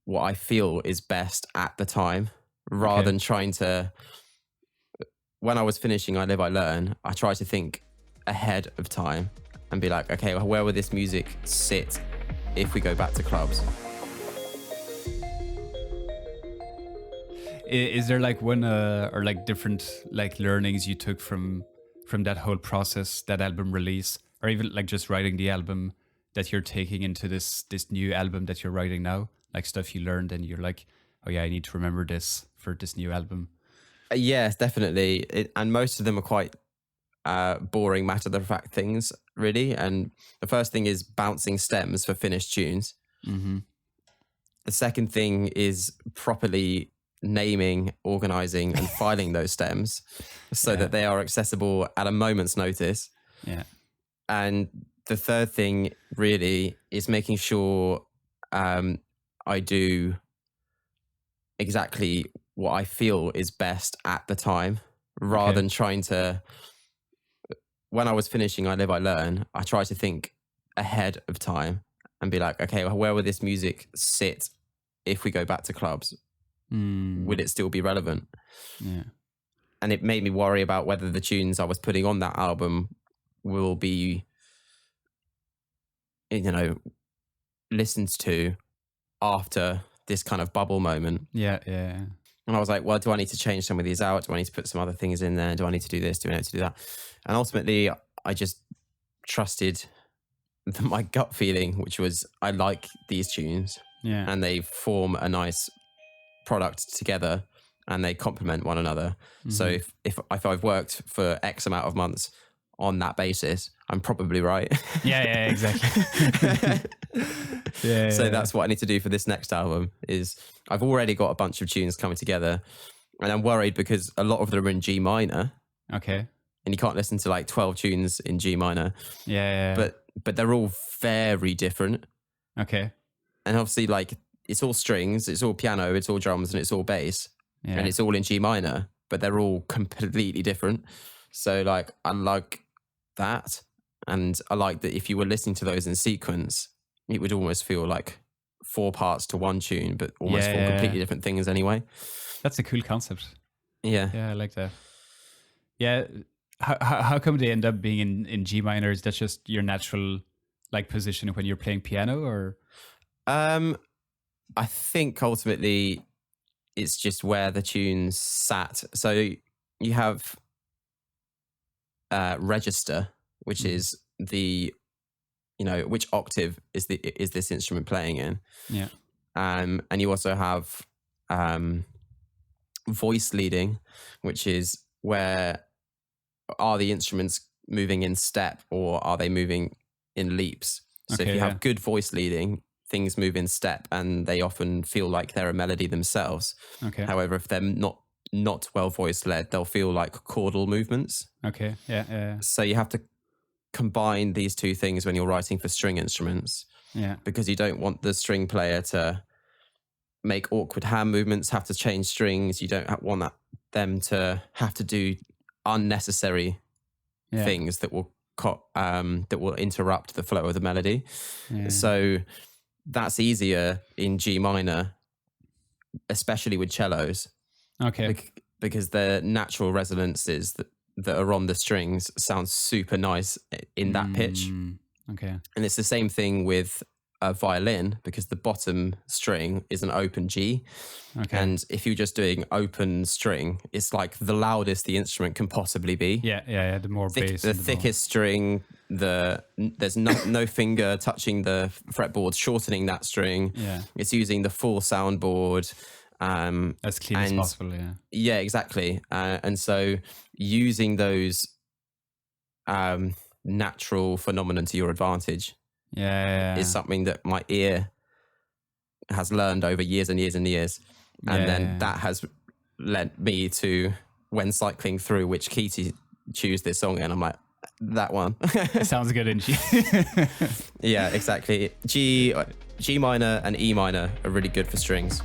what I feel is best at the time, rather Okay. than trying to. When I was finishing I Live, I Learn, I tried to think ahead of time and be like, okay, well, where would this music sit if we go back to clubs? Is there like one or like different like learnings you took from that whole process, that album release, or even like just writing the album that you're taking into this new album that you're writing now? Like stuff you learned and you're like, oh yeah, I need to remember this for this new album. Yes, definitely. And most of them are quite boring, matter of fact things, really. And the first thing is bouncing stems for finished tunes. Mm-hmm. The second thing is properly naming, organizing, and filing those stems so that they are accessible at a moment's notice. Yeah. And the third thing really is making sure I do exactly what I feel is best at the time, rather than trying to. When I was finishing I Live, I Learn, I tried to think ahead of time and be like, okay, well, where would this music sit if we go back to clubs? Would it still be relevant? Yeah. And it made me worry about whether the tunes I was putting on that album will be, listened to after this kind of bubble moment. Yeah. And I was like, well, do I need to change some of these out? Do I need to put some other things in there? Do I need to do this? Do I need to do that? And ultimately, I just trusted my gut feeling, which was I like these tunes and they form a nice product together and they complement one another. So if I've worked for X amount of months on that basis, I'm probably right. Yeah, exactly. So that's what I need to do for this next album. Is I've already got a bunch of tunes coming together, and I'm worried because a lot of them are in G minor. Okay. And you can't listen to like 12 tunes in G minor. Yeah. But they're all very different. Okay. And obviously, like, it's all strings, it's all piano, it's all drums, and it's all bass. Yeah. And it's all in G minor, but they're all completely different. So like, I like that. And I like that if you were listening to those in sequence, it would almost feel like 4 parts to one tune, but almost 4 completely different things anyway. That's a cool concept. Yeah. Yeah, I like that. Yeah. How come they end up being in G minor? Is that just your natural like position when you're playing piano, or? I think ultimately it's just where the tunes sat. So you have register, which is the, which octave is this instrument playing in. Yeah. And you also have voice leading, which is where are the instruments moving in step or are they moving in leaps? So if you have good voice leading, things move in step and they often feel like they're a melody themselves. Okay. However, if they're not well voice led, they'll feel like chordal movements. Okay. Yeah. So you have to combine these two things when you're writing for string instruments. Yeah. Because you don't want the string player to make awkward hand movements, have to change strings. You don't want them to have to do unnecessary things that will interrupt the flow of the melody. Yeah. So that's easier in G minor, especially with cellos. Okay. Because the natural resonances that are on the strings sound super nice in that pitch. Okay. And it's the same thing with a violin, because the bottom string is an open G. Okay. And if you're just doing open string, it's like the loudest the instrument can possibly be. Yeah. The more bass. The thickest string, there's no finger touching the fretboard, shortening that string. Yeah. It's using the full soundboard. As clean as possible, Yeah, exactly. And so using those natural phenomenon to your advantage is something that my ear has learned over years and years and years. And then that has led me to, when cycling through which key to choose this song in, I'm like, that one. Sounds good in G. Yeah, exactly. G minor and E minor are really good for strings.